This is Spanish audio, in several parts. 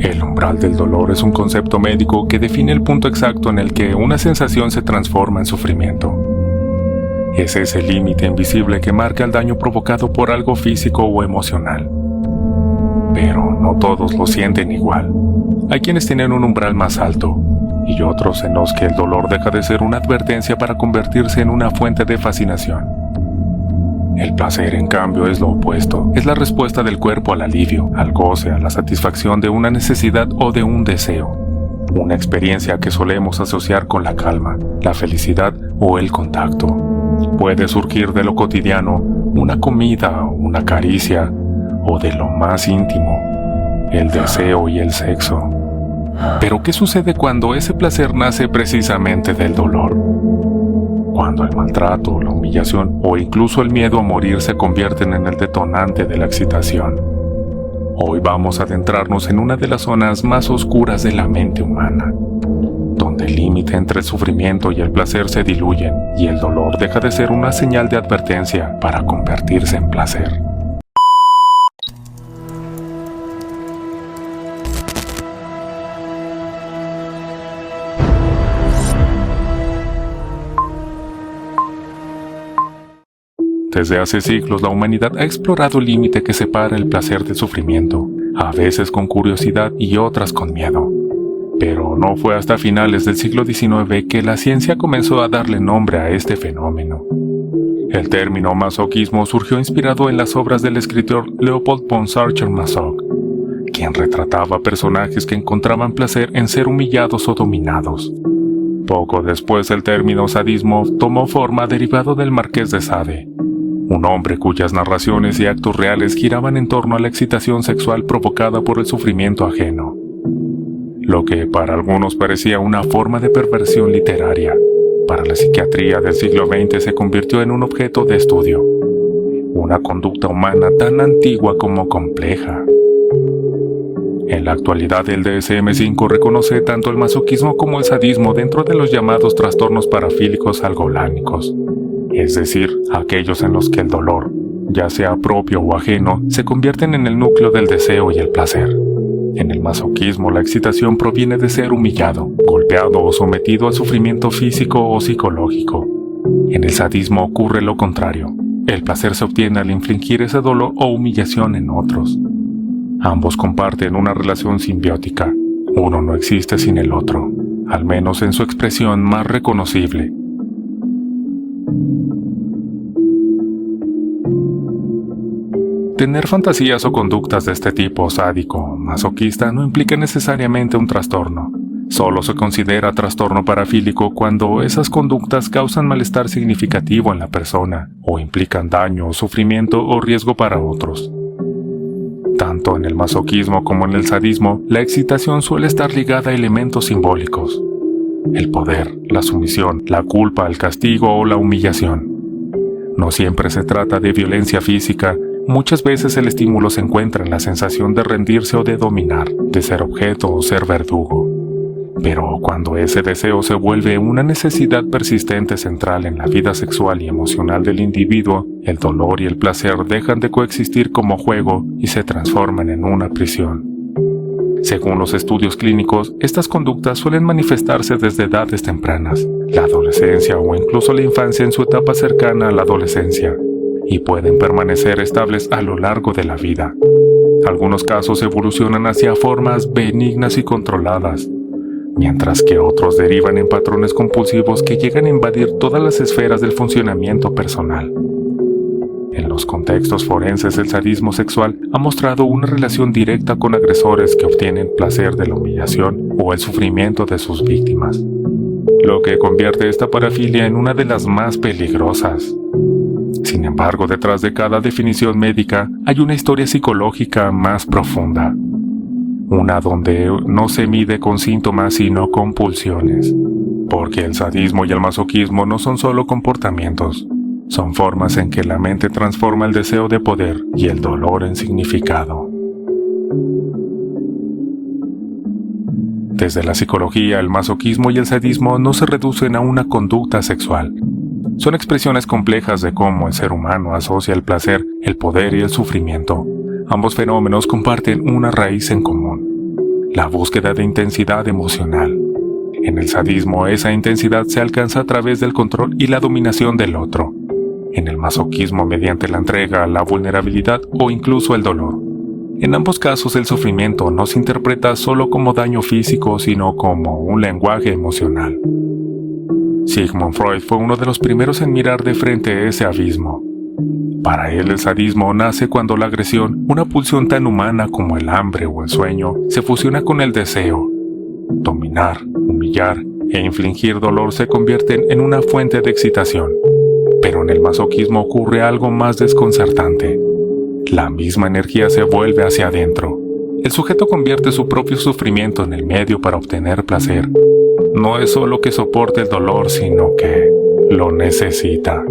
El umbral del dolor es un concepto médico que define el punto exacto en el que una sensación se transforma en sufrimiento. Es ese límite invisible que marca el daño provocado por algo físico o emocional. Pero no todos lo sienten igual. Hay quienes tienen un umbral más alto, y otros en los que el dolor deja de ser una advertencia para convertirse en una fuente de fascinación. El placer, en cambio, es lo opuesto. Es la respuesta del cuerpo al alivio, al goce, a la satisfacción de una necesidad o de un deseo. Una experiencia que solemos asociar con la calma, la felicidad o el contacto. Puede surgir de lo cotidiano, una comida, una caricia, o de lo más íntimo, el deseo y el sexo. Pero ¿qué sucede cuando ese placer nace precisamente del dolor? Cuando el maltrato, la humillación o incluso el miedo a morir se convierten en el detonante de la excitación. Hoy vamos a adentrarnos en una de las zonas más oscuras de la mente humana, donde el límite entre el sufrimiento y el placer se diluyen y el dolor deja de ser una señal de advertencia para convertirse en placer. Desde hace siglos la humanidad ha explorado el límite que separa el placer del sufrimiento, a veces con curiosidad y otras con miedo. Pero no fue hasta finales del siglo XIX que la ciencia comenzó a darle nombre a este fenómeno. El término masoquismo surgió inspirado en las obras del escritor Leopold von Sacher-Masoch, quien retrataba personajes que encontraban placer en ser humillados o dominados. Poco después el término sadismo tomó forma derivado del Marqués de Sade, un hombre cuyas narraciones y actos reales giraban en torno a la excitación sexual provocada por el sufrimiento ajeno. Lo que para algunos parecía una forma de perversión literaria, para la psiquiatría del siglo XX se convirtió en un objeto de estudio, una conducta humana tan antigua como compleja. En la actualidad el DSM-5 reconoce tanto el masoquismo como el sadismo dentro de los llamados trastornos parafílicos algolánicos, es decir, aquellos en los que el dolor, ya sea propio o ajeno, se convierten en el núcleo del deseo y el placer. En el masoquismo la excitación proviene de ser humillado, golpeado o sometido a sufrimiento físico o psicológico. En el sadismo ocurre lo contrario. El placer se obtiene al infligir ese dolor o humillación en otros. Ambos comparten una relación simbiótica. Uno no existe sin el otro, al menos en su expresión más reconocible. Tener fantasías o conductas de este tipo sádico o masoquista no implica necesariamente un trastorno. Solo se considera trastorno parafílico cuando esas conductas causan malestar significativo en la persona o implican daño, sufrimiento o riesgo para otros. Tanto en el masoquismo como en el sadismo, la excitación suele estar ligada a elementos simbólicos. El poder, la sumisión, la culpa, el castigo o la humillación. No siempre se trata de violencia física. Muchas veces el estímulo se encuentra en la sensación de rendirse o de dominar, de ser objeto o ser verdugo. Pero cuando ese deseo se vuelve una necesidad persistente central en la vida sexual y emocional del individuo, el dolor y el placer dejan de coexistir como juego y se transforman en una prisión. Según los estudios clínicos, estas conductas suelen manifestarse desde edades tempranas, la adolescencia o incluso la infancia en su etapa cercana a la adolescencia, y pueden permanecer estables a lo largo de la vida. Algunos casos evolucionan hacia formas benignas y controladas, mientras que otros derivan en patrones compulsivos que llegan a invadir todas las esferas del funcionamiento personal. En los contextos forenses, el sadismo sexual ha mostrado una relación directa con agresores que obtienen placer de la humillación o el sufrimiento de sus víctimas, lo que convierte esta parafilia en una de las más peligrosas. Sin embargo, detrás de cada definición médica hay una historia psicológica más profunda, una donde no se mide con síntomas sino con pulsiones, porque el sadismo y el masoquismo no son solo comportamientos, son formas en que la mente transforma el deseo de poder y el dolor en significado. Desde la psicología, el masoquismo y el sadismo no se reducen a una conducta sexual. Son expresiones complejas de cómo el ser humano asocia el placer, el poder y el sufrimiento. Ambos fenómenos comparten una raíz en común. la búsqueda de intensidad emocional. En el sadismo, esa intensidad se alcanza a través del control y la dominación del otro. En el masoquismo, mediante la entrega, la vulnerabilidad o incluso el dolor. En ambos casos, el sufrimiento no se interpreta solo como daño físico, sino como un lenguaje emocional. Sigmund Freud fue uno de los primeros en mirar de frente ese abismo. Para él, el sadismo nace cuando la agresión, una pulsión tan humana como el hambre o el sueño, se fusiona con el deseo. Dominar, humillar e infligir dolor se convierten en una fuente de excitación. Pero en el masoquismo ocurre algo más desconcertante. La misma energía se vuelve hacia adentro. El sujeto convierte su propio sufrimiento en el medio para obtener placer. No es solo que soporte el dolor, sino que lo necesita.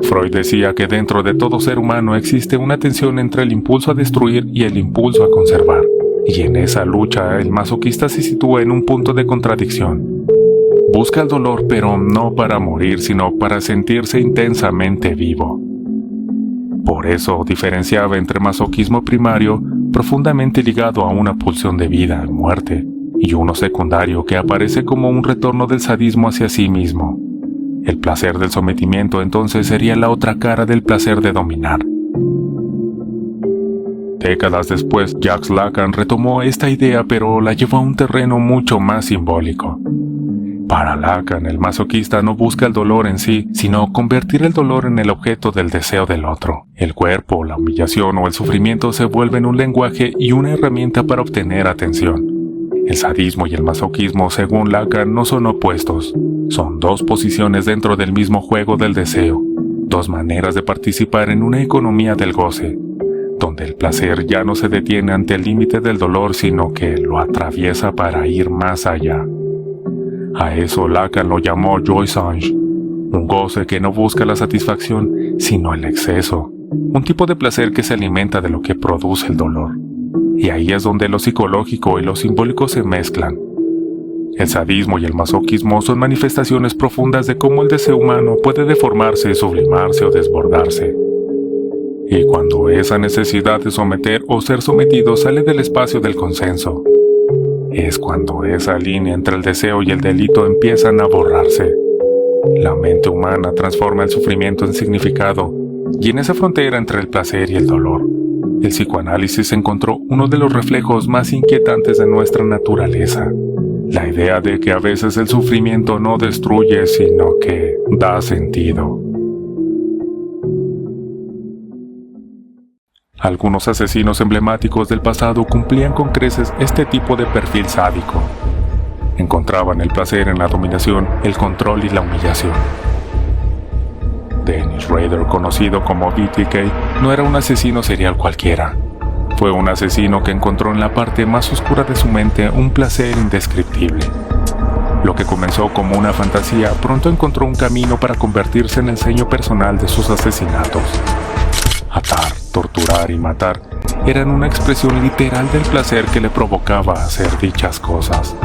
Freud decía que dentro de todo ser humano existe una tensión entre el impulso a destruir y el impulso a conservar. Y en esa lucha, el masoquista se sitúa en un punto de contradicción. Busca el dolor, pero no para morir, sino para sentirse intensamente vivo. Por eso diferenciaba entre masoquismo primario, profundamente ligado a una pulsión de vida y muerte, y uno secundario que aparece como un retorno del sadismo hacia sí mismo. El placer del sometimiento entonces sería la otra cara del placer de dominar. Décadas después, Jacques Lacan retomó esta idea, pero la llevó a un terreno mucho más simbólico. Para Lacan, el masoquista no busca el dolor en sí, sino convertir el dolor en el objeto del deseo del otro. El cuerpo, la humillación o el sufrimiento se vuelven un lenguaje y una herramienta para obtener atención. El sadismo y el masoquismo, según Lacan, no son opuestos. Son dos posiciones dentro del mismo juego del deseo, dos maneras de participar en una economía del goce, donde el placer ya no se detiene ante el límite del dolor, sino que lo atraviesa para ir más allá. A eso Lacan lo llamó jouissance, un goce que no busca la satisfacción, sino el exceso, un tipo de placer que se alimenta de lo que produce el dolor. Y ahí es donde lo psicológico y lo simbólico se mezclan. El sadismo y el masoquismo son manifestaciones profundas de cómo el deseo humano puede deformarse, sublimarse o desbordarse. Y cuando esa necesidad de someter o ser sometido sale del espacio del consenso, es cuando esa línea entre el deseo y el delito empiezan a borrarse. La mente humana transforma el sufrimiento en significado, y en esa frontera entre el placer y el dolor, el psicoanálisis encontró uno de los reflejos más inquietantes de nuestra naturaleza. La idea de que a veces el sufrimiento no destruye, sino que da sentido. Algunos asesinos emblemáticos del pasado cumplían con creces este tipo de perfil sádico. Encontraban el placer en la dominación, el control y la humillación. Dennis Rader, conocido como BTK, no era un asesino serial cualquiera. Fue un asesino que encontró en la parte más oscura de su mente un placer indescriptible. Lo que comenzó como una fantasía pronto encontró un camino para convertirse en el sello personal de sus asesinatos. Atar, torturar y matar eran una expresión literal del placer que le provocaba hacer dichas cosas.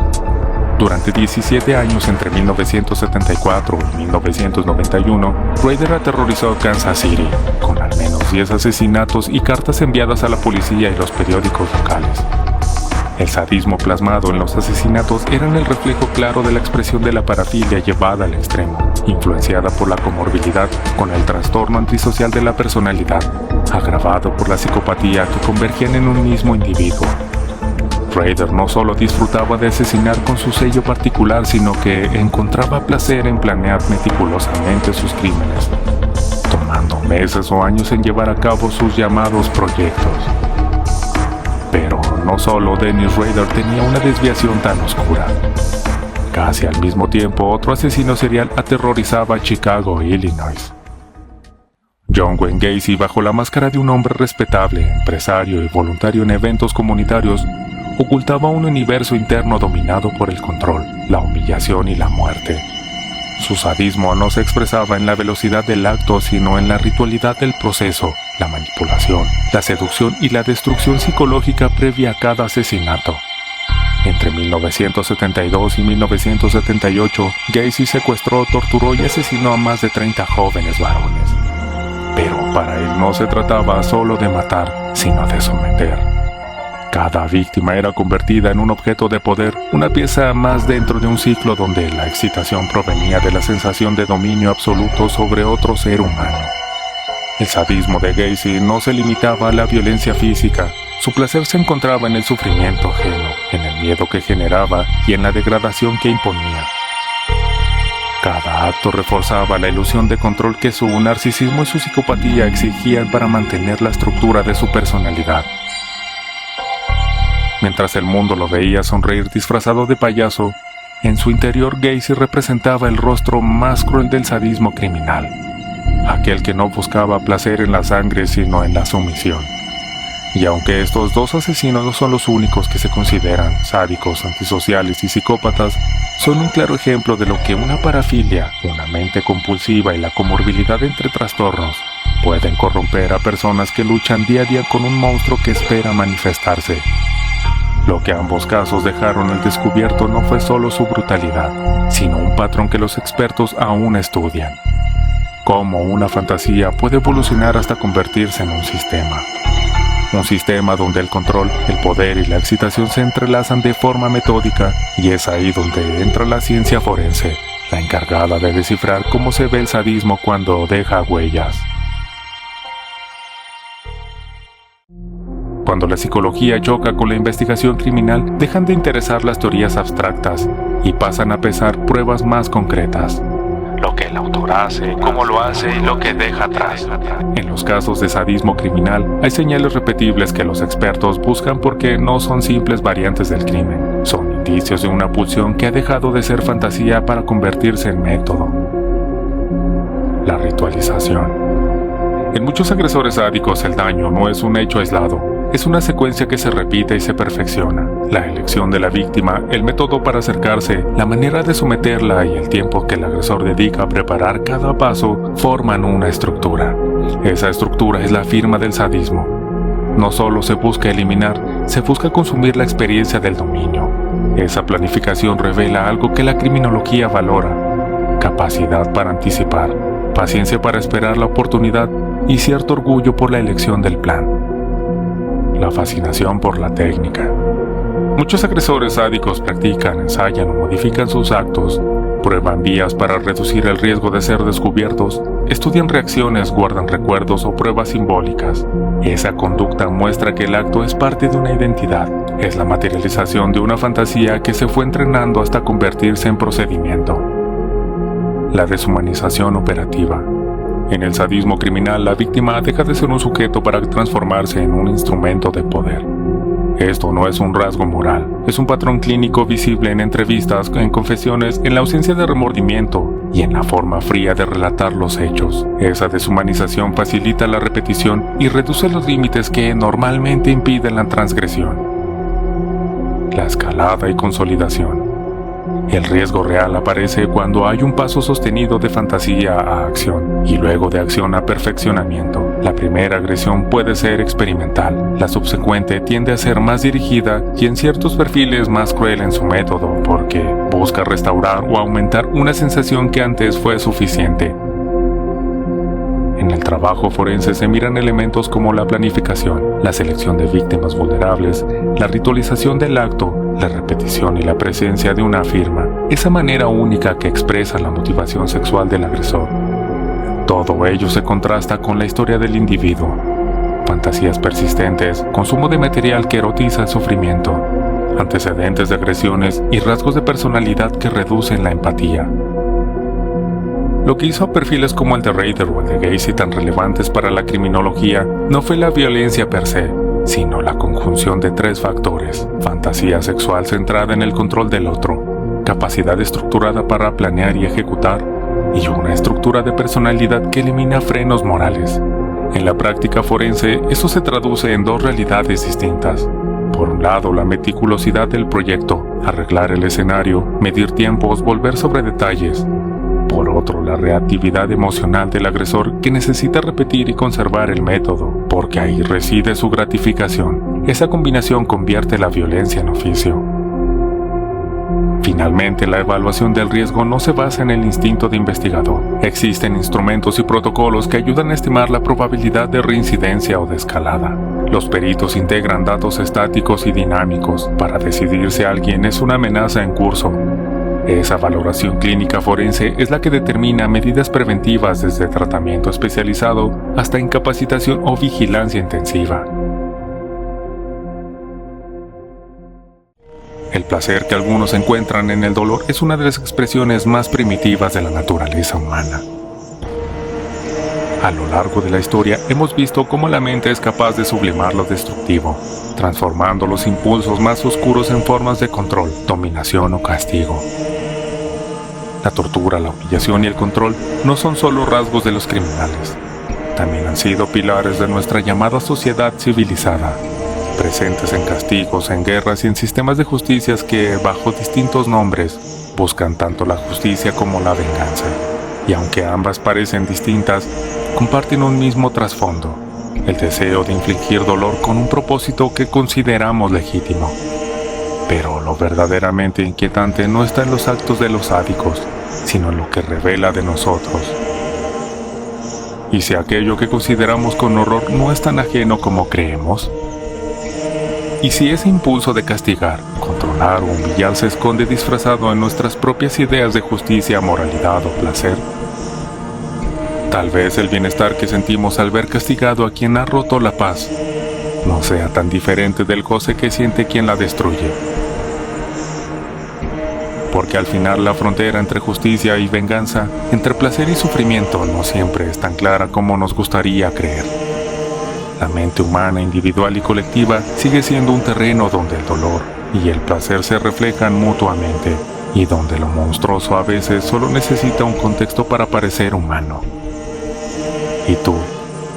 Durante 17 años, entre 1974 y 1991, Rader aterrorizó Kansas City, con al menos 10 asesinatos y cartas enviadas a la policía y los periódicos locales. El sadismo plasmado en los asesinatos era el reflejo claro de la expresión de la parafilia llevada al extremo, influenciada por la comorbilidad con el trastorno antisocial de la personalidad, agravado por la psicopatía que convergían en un mismo individuo. Rader no solo disfrutaba de asesinar con su sello particular, sino que encontraba placer en planear meticulosamente sus crímenes, tomando meses o años en llevar a cabo sus llamados proyectos. Pero no solo Dennis Rader tenía una desviación tan oscura. Casi al mismo tiempo, otro asesino serial aterrorizaba a Chicago, Illinois. John Wayne Gacy, bajo la máscara de un hombre respetable, empresario y voluntario en eventos comunitarios, ocultaba un universo interno dominado por el control, la humillación y la muerte. Su sadismo no se expresaba en la velocidad del acto, sino en la ritualidad del proceso, la manipulación, la seducción y la destrucción psicológica previa a cada asesinato. Entre 1972 y 1978, Gacy secuestró, torturó y asesinó a más de 30 jóvenes varones. Pero para él no se trataba solo de matar, sino de someter. Cada víctima era convertida en un objeto de poder, una pieza más dentro de un ciclo donde la excitación provenía de la sensación de dominio absoluto sobre otro ser humano. El sadismo de Gacy no se limitaba a la violencia física. Su placer se encontraba en el sufrimiento ajeno, en el miedo que generaba y en la degradación que imponía. Cada acto reforzaba la ilusión de control que su narcisismo y su psicopatía exigían para mantener la estructura de su personalidad. Mientras el mundo lo veía sonreír disfrazado de payaso, en su interior Gacy representaba el rostro más cruel del sadismo criminal, aquel que no buscaba placer en la sangre sino en la sumisión. Y aunque estos dos asesinos no son los únicos que se consideran sádicos, antisociales y psicópatas, son un claro ejemplo de lo que una parafilia, una mente compulsiva y la comorbilidad entre trastornos pueden corromper a personas que luchan día a día con un monstruo que espera manifestarse. Lo que ambos casos dejaron al descubierto no fue solo su brutalidad, sino un patrón que los expertos aún estudian. Cómo una fantasía puede evolucionar hasta convertirse en un sistema. Un sistema donde el control, el poder y la excitación se entrelazan de forma metódica, y es ahí donde entra la ciencia forense, la encargada de descifrar cómo se ve el sadismo cuando deja huellas. Cuando la psicología choca con la investigación criminal, dejan de interesar las teorías abstractas y pasan a pesar pruebas más concretas. Lo que el autor hace, cómo lo hace y lo que deja atrás. En los casos de sadismo criminal, hay señales repetibles que los expertos buscan porque no son simples variantes del crimen. Son indicios de una pulsión que ha dejado de ser fantasía para convertirse en método. La ritualización. En muchos agresores sádicos el daño no es un hecho aislado. Es una secuencia que se repite y se perfecciona. La elección de la víctima, el método para acercarse, la manera de someterla y el tiempo que el agresor dedica a preparar cada paso forman una estructura. Esa estructura es la firma del sadismo. No solo se busca eliminar, se busca consumir la experiencia del dominio. Esa planificación revela algo que la criminología valora: capacidad para anticipar, paciencia para esperar la oportunidad y cierto orgullo por la elección del plan. La fascinación por la técnica. Muchos agresores sádicos practican, ensayan o modifican sus actos, prueban vías para reducir el riesgo de ser descubiertos, estudian reacciones, guardan recuerdos o pruebas simbólicas. Esa conducta muestra que el acto es parte de una identidad, es la materialización de una fantasía que se fue entrenando hasta convertirse en procedimiento. La deshumanización operativa. En el sadismo criminal, la víctima deja de ser un sujeto para transformarse en un instrumento de poder. Esto no es un rasgo moral, es un patrón clínico visible en entrevistas, en confesiones, en la ausencia de remordimiento y en la forma fría de relatar los hechos. Esa deshumanización facilita la repetición y reduce los límites que normalmente impiden la transgresión. La escalada y consolidación. El riesgo real aparece cuando hay un paso sostenido de fantasía a acción y luego de acción a perfeccionamiento. La primera agresión puede ser experimental, la subsecuente tiende a ser más dirigida y en ciertos perfiles más cruel en su método porque busca restaurar o aumentar una sensación que antes fue suficiente. En el trabajo forense se miran elementos como la planificación, la selección de víctimas vulnerables, la ritualización del acto, la repetición y la presencia de una firma, esa manera única que expresa la motivación sexual del agresor. Todo ello se contrasta con la historia del individuo. Fantasías persistentes, consumo de material que erotiza el sufrimiento, antecedentes de agresiones y rasgos de personalidad que reducen la empatía. Lo que hizo a perfiles como el de Rader o el de Gacy tan relevantes para la criminología no fue la violencia per se, sino la conjunción de tres factores: fantasía sexual centrada en el control del otro, capacidad estructurada para planear y ejecutar, y una estructura de personalidad que elimina frenos morales. En la práctica forense, eso se traduce en dos realidades distintas. Por un lado, la meticulosidad del proyecto, arreglar el escenario, medir tiempos, volver sobre detalles. Por otro, la reactividad emocional del agresor que necesita repetir y conservar el método, porque ahí reside su gratificación. Esa combinación convierte la violencia en oficio. Finalmente, la evaluación del riesgo no se basa en el instinto de investigador. Existen instrumentos y protocolos que ayudan a estimar la probabilidad de reincidencia o de escalada. Los peritos integran datos estáticos y dinámicos para decidir si alguien es una amenaza en curso. Esa valoración clínica forense es la que determina medidas preventivas desde tratamiento especializado hasta incapacitación o vigilancia intensiva. El placer que algunos encuentran en el dolor es una de las expresiones más primitivas de la naturaleza humana. A lo largo de la historia hemos visto cómo la mente es capaz de sublimar lo destructivo, transformando los impulsos más oscuros en formas de control, dominación o castigo. La tortura, la humillación y el control no son solo rasgos de los criminales. También han sido pilares de nuestra llamada sociedad civilizada, presentes en castigos, en guerras y en sistemas de justicias que, bajo distintos nombres, buscan tanto la justicia como la venganza. Y aunque ambas parecen distintas, comparten un mismo trasfondo, el deseo de infligir dolor con un propósito que consideramos legítimo. Pero lo verdaderamente inquietante no está en los actos de los sádicos, sino en lo que revela de nosotros. ¿Y si aquello que consideramos con horror no es tan ajeno como creemos? ¿Y si ese impulso de castigar, controlar o humillar se esconde disfrazado en nuestras propias ideas de justicia, moralidad o placer? Tal vez el bienestar que sentimos al ver castigado a quien ha roto la paz no sea tan diferente del goce que siente quien la destruye. Porque al final la frontera entre justicia y venganza, entre placer y sufrimiento, no siempre es tan clara como nos gustaría creer. La mente humana, individual y colectiva sigue siendo un terreno donde el dolor y el placer se reflejan mutuamente, y donde lo monstruoso a veces solo necesita un contexto para parecer humano. ¿Y tú,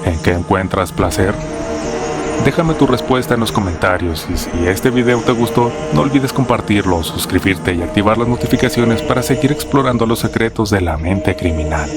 en qué encuentras placer? Déjame tu respuesta en los comentarios, y si este video te gustó, no olvides compartirlo, suscribirte y activar las notificaciones para seguir explorando los secretos de la mente criminal.